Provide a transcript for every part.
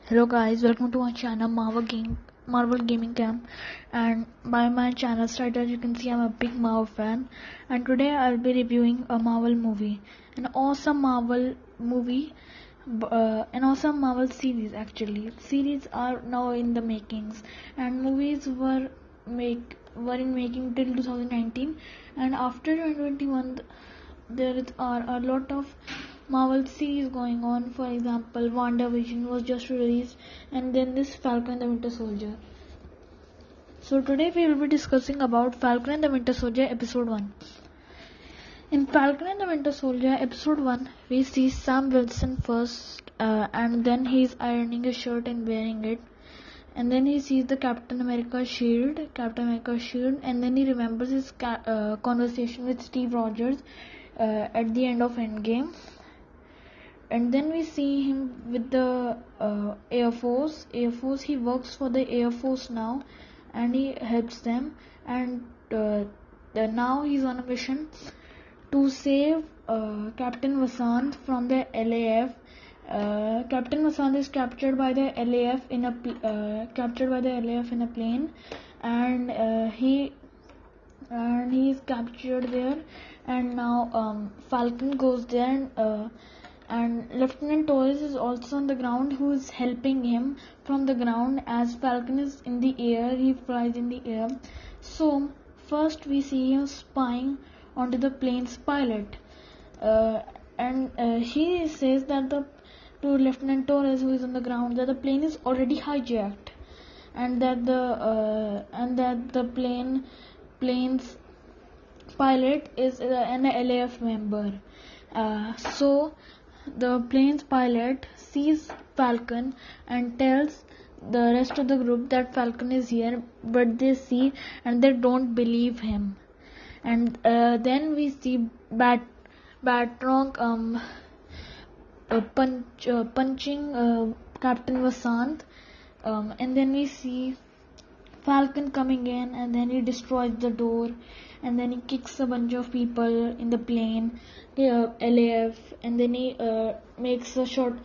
Hello guys, welcome to my channel Marvel Gaming Camp, and by my channel's title you can see I'm a big Marvel fan, and today I'll be reviewing a Marvel movie, an awesome Marvel movie, an awesome Marvel series. Actually, series are now in the makings, and movies were in making till 2019, and after 2021 there are a lot of Marvel series going on. For example, WandaVision was just released, and then this Falcon and the Winter Soldier. So today we will be discussing about Falcon and the Winter Soldier episode 1. In Falcon and the Winter Soldier episode 1, we see Sam Wilson first, and then he's ironing his shirt and wearing it. And then he sees the Captain America shield, and then he remembers his conversation with Steve Rogers at the end of Endgame. And then we see him with the Air Force. He works for the Air Force now, and he helps them. And now he's on a mission to save Captain Vasant from the LAF. Captain Vasant is captured by the LAF in a plane, and he is captured there. And now Falcon goes there, and Lieutenant Torres is also on the ground, who is helping him from the ground. As Falcon is in the air, he flies in the air. So first we see him spying onto the plane's pilot, and he says that to Lieutenant Torres, who is on the ground, that the plane is already hijacked, and that the plane's pilot is an LAF member. So the plane's pilot sees Falcon and tells the rest of the group that Falcon is here, but they see and they don't believe him. And then we see Batroc punching Captain Vasant, and then we see Falcon coming in, and then he destroys the door, and then he kicks a bunch of people in the plane, the LAF, and then he makes a sort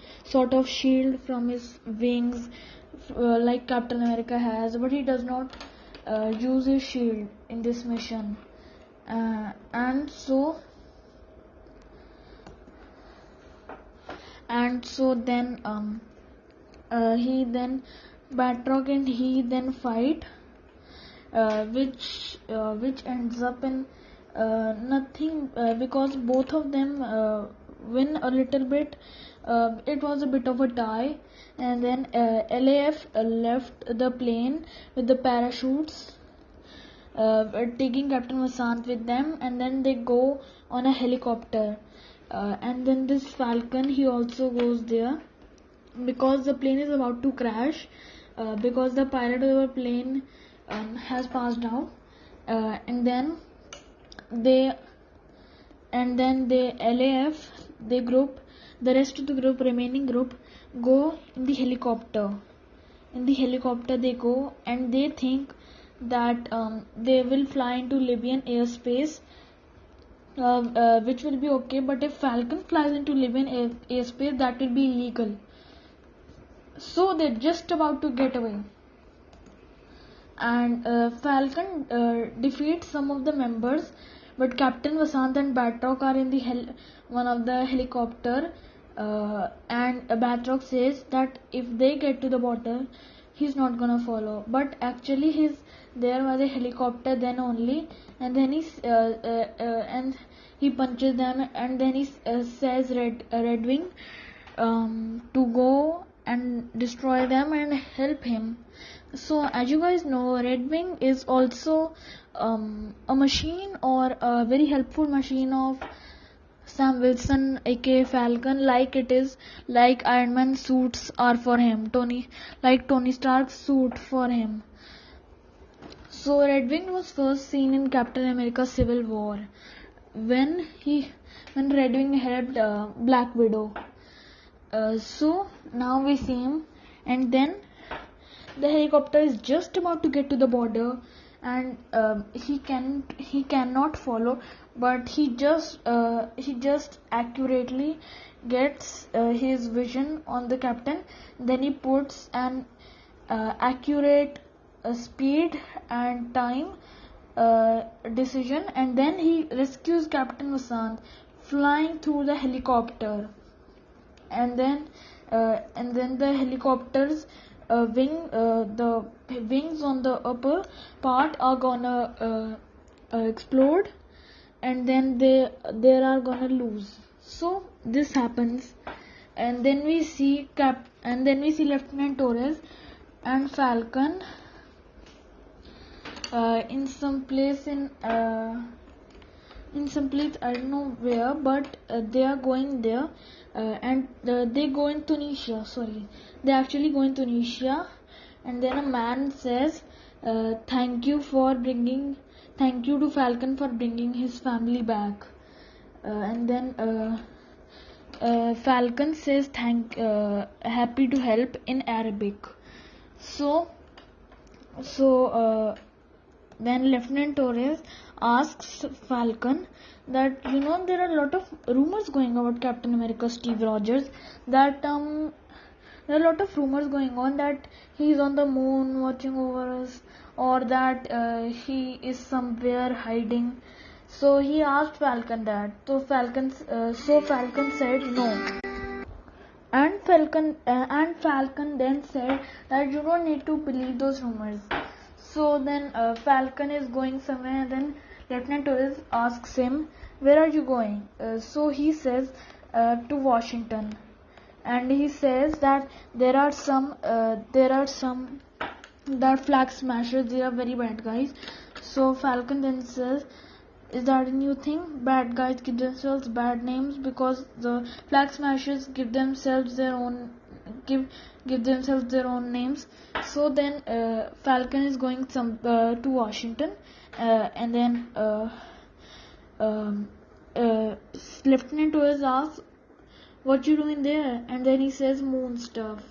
of shield from his wings, like Captain America has, but he does not use his shield in this mission. And so then Batroc and he then fight, which ends up in nothing, because both of them win a little bit. It was a bit of a tie, and then LAF left the plane with the parachutes, taking Captain Vasant with them, and then they go on a helicopter, and then this Falcon, he also goes there, because the plane is about to crash, because the pilot of the plane has passed out, and then the LAF, the rest of the remaining group, go in the helicopter. In the helicopter they go, and they think that they will fly into Libyan airspace, which will be okay, but if Falcon flies into Libyan airspace, that will be illegal. So they're just about to get away, and Falcon defeats some of the members, but Captain Vasant and Batroc are in the one of the helicopter, and Batroc says that if they get to the bottom, he's not gonna follow, but actually he's there by the helicopter then only, and then he punches them, and then he says Red Wing to go and destroy them and help him. So as you guys know, Red Wing is also a machine, or a very helpful machine of Sam Wilson, aka Falcon, like Iron Man suits are for him, Tony Stark's suit for him. So Red Wing was first seen in Captain America Civil War, when Red Wing helped Black Widow. So now we see him, and then the helicopter is just about to get to the border, and he cannot follow, but he just accurately gets his vision on the captain. Then he puts an accurate speed and time decision, and then he rescues Captain Vasant flying through the helicopter. And then the helicopter's the wings on the upper part are gonna explode, and then they are gonna lose. So this happens, and then we see Lieutenant Torres and Falcon in some place I don't know where, but they are going there, and they go in Tunisia. Sorry, they actually go in Tunisia, and then a man says, "Thank you to Falcon for bringing his family back," and then Falcon says, happy to help" in Arabic. So then Lieutenant Torres asks Falcon that there are a lot of rumors going about Captain America Steve Rogers, that there are a lot of rumors going on that he's on the moon watching over us, or that he is somewhere hiding. So he asked Falcon that. So Falcon said no. And Falcon then said that you don't need to believe those rumors. So then Falcon is going somewhere, and then Lieutenant Torres asks him, "Where are you going?" So he says to Washington, and he says that there are some that flag smashers, they are very bad guys. So Falcon then says, "Is that a new thing? Bad guys give themselves bad names because the flag smashers give themselves their own names." So then Falcon is going to Washington, and then Lieutenant Torres asks, "What you doing there?" And then he says, "Moon stuff."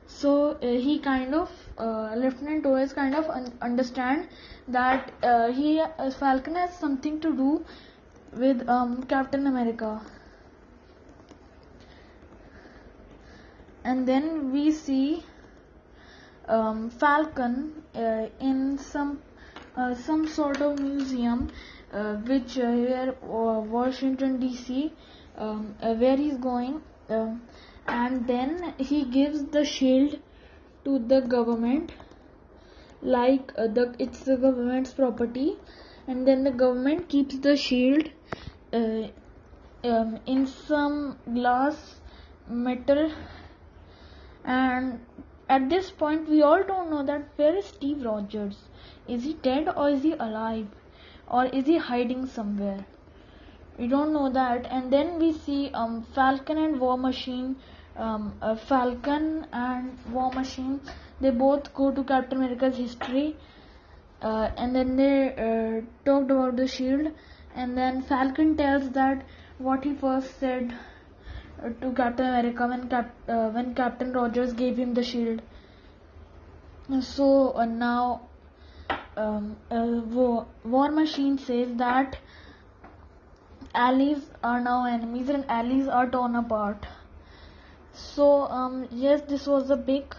So Lieutenant Torres kind of understand that Falcon has something to do with Captain America. And then we see Falcon in some sort of museum, which here Washington DC, where he's going, and then he gives the shield to the government, like it's the government's property, and then the government keeps the shield in some glass metal. And at this point we all don't know that where is Steve Rogers. Is he dead, or is he alive, or is he hiding somewhere? We don't know that. And then we see Falcon and War Machine. Falcon and War Machine, they both go to Captain America's history, and then they talked about the shield. And then Falcon tells that what he first said to Captain America when Captain Rogers gave him the shield. So now War Machine says that allies are now enemies, and allies are torn apart. So yes, this was a big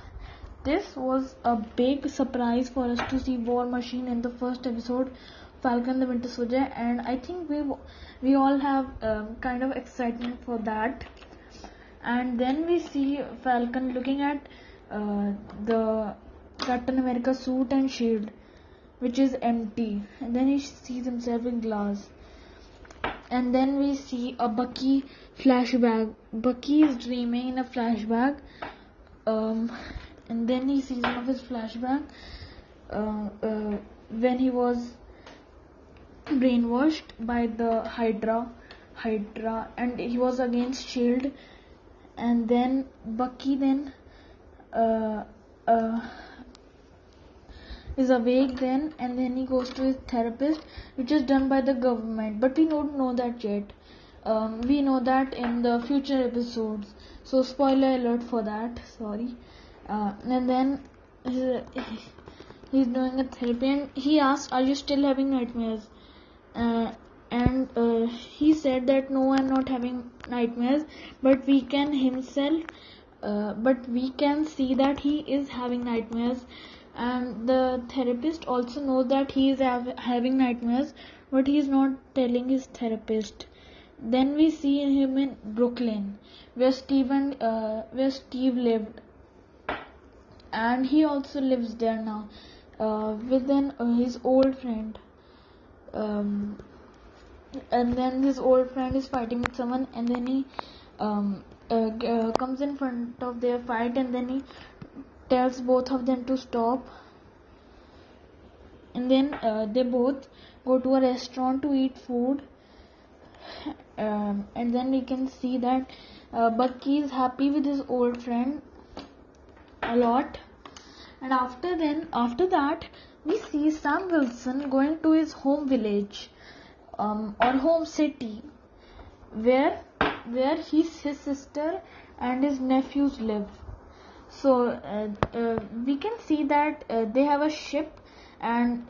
surprise for us to see War Machine in the first episode, Falcon the Winter Soldier, and I think we all have kind of excitement for that. And then we see Falcon looking at the Captain America suit and shield, which is empty, and then he sees himself in glass. And then we see a Bucky flashback. Bucky is dreaming in a flashback, and then he sees one of his flashback when he was brainwashed by the Hydra, and he was against Shield. And then Bucky is awake then, and then he goes to his therapist, which is done by the government, but we don't know that yet. We know that in the future episodes, so spoiler alert for that, sorry. And then he's doing a therapy, and he asks, "Are you still having nightmares?" and he said that no, I'm not having nightmares, but we can see that he is having nightmares, and the therapist also knows that he is having nightmares, but he is not telling his therapist. Then we see him in Brooklyn, where Steve lived, and he also lives there now with his old friend. And then his old friend is fighting with someone, and then he comes in front of their fight, and then he tells both of them to stop, and then they both go to a restaurant to eat food. And then we can see that Bucky is happy with his old friend a lot. And after that we see Sam Wilson going to his home village or home city, where his sister and his nephews live. So we can see that they have a ship, and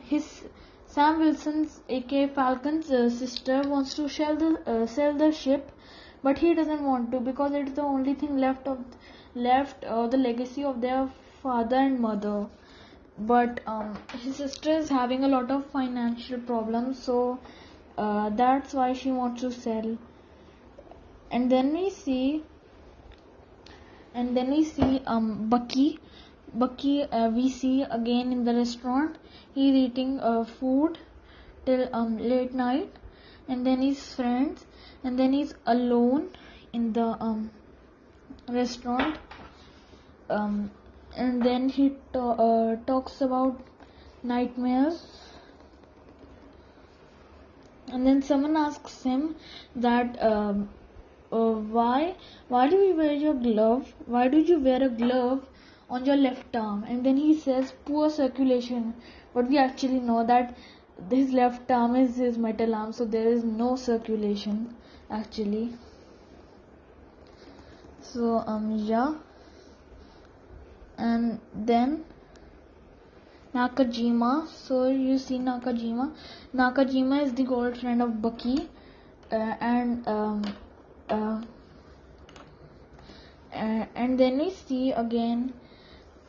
Sam Wilson's aka Falcon's sister wants to sell the ship, but he doesn't want to, because it's the only thing left of the legacy of their father and mother. But his sister is having a lot of financial problems, so that's why she wants to sell. And then we see Bucky. We see again in the restaurant. He's eating food till late night, and then his friends, and then he's alone in the restaurant. And then he talks about nightmares. And then someone asks him that why do you wear your glove? Why did you wear a glove on your left arm? And then he says poor circulation, but we actually know that his left arm is his metal arm, so there is no circulation actually. So yeah. And then Nakajima. So you see Nakajima. Nakajima is the girlfriend of Bucky, and then we see again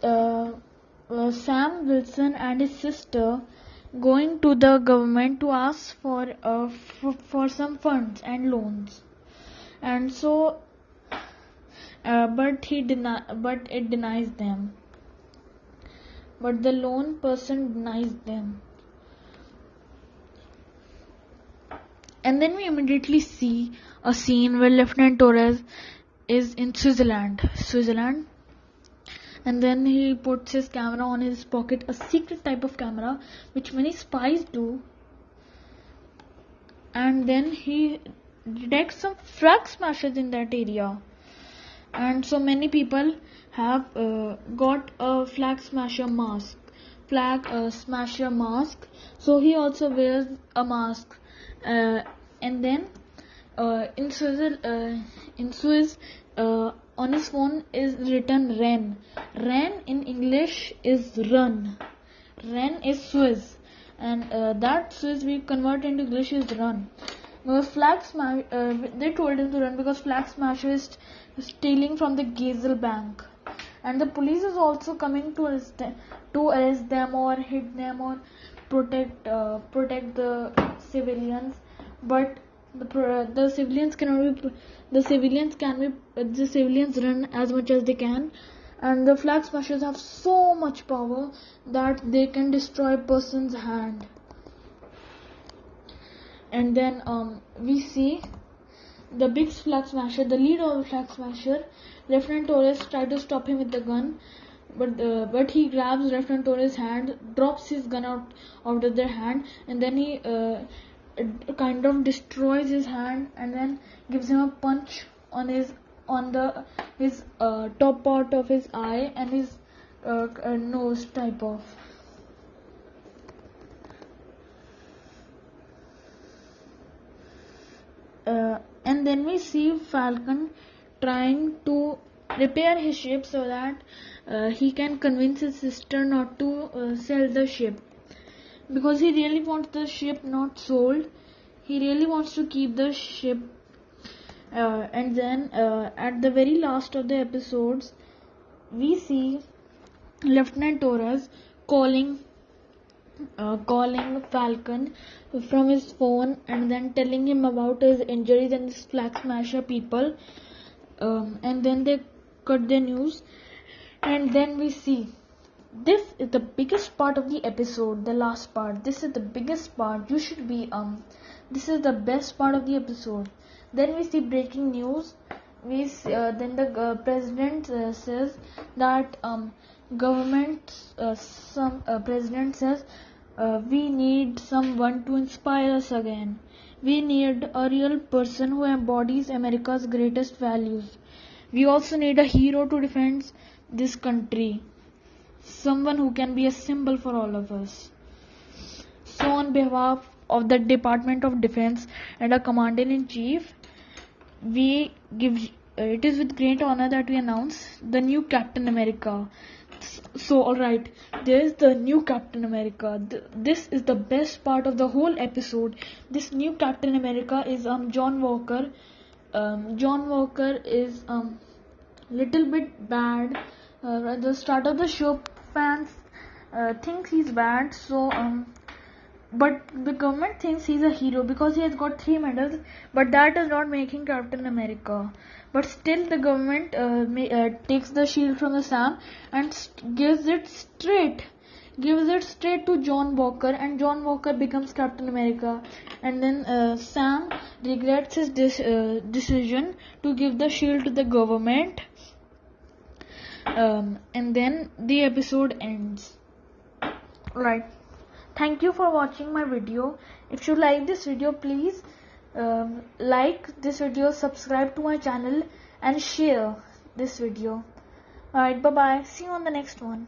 Sam Wilson and his sister going to the government to ask for some funds and loans, and so but it denies them. But the loan person denies them. And then we immediately see a scene where Lieutenant Torres is in Switzerland. And then he puts his camera on his pocket, a secret type of camera which many spies do. And then he detects some flag smashers in that area. And so many people have got a flag smasher mask. So he also wears a mask. And then in Swiss, on his phone is written Ren. Ren in English is run. Ren is Swiss, and that Swiss we convert into English is run. Because they told him to run because flag smasher is stealing from the Gazel Bank, and the police is also coming to arrest them or hit them or protect the civilians. But the civilians run as much as they can, and the flag smashers have so much power that they can destroy a person's hand. And then we see the big flag smasher, the leader of the flag smasher, Lieutenant Torres, try to stop him with the gun, but he grabs Lieutenant Torres' hand, drops his gun out of their hand, and then he kind of destroys his hand, and then gives him a punch on his top part of his eye and his nose type of. And then we see Falcon trying to repair his ship so that he can convince his sister not to sell the ship, because he really wants the ship not sold. he really wants to keep the ship. And then at the very last of the episodes, we see Lieutenant Torres calling Falcon from his phone and then telling him about his injuries and his flag smasher people. And then they cut the news, and then we see this is the biggest part of the episode, the last part. This is the biggest part. You should be this is the best part of the episode. Then we see breaking news. Then the president says that president says we need someone to inspire us again. We need a real person who embodies America's greatest values. We also need a hero to defend this country. Someone who can be a symbol for all of us. So on behalf of the Department of Defense and our Commander-in-Chief, we give it is with great honor that we announce the new Captain America. So alright, there is the new Captain America. This is the best part of the whole episode. This new Captain America is John Walker. John Walker is little bit bad. At the start of the show, fans think he's bad, so but the government thinks he's a hero because he has got 3 medals, but that does not make him Captain America. But still the government takes the shield from the Sam and gives it straight to John Walker, and John Walker becomes Captain America. And then Sam regrets his decision to give the shield to the government. And then the episode ends. Right. Thank you for watching my video. If you like this video, please like this video, subscribe to my channel and share this video. Alright, bye bye. See you on the next one.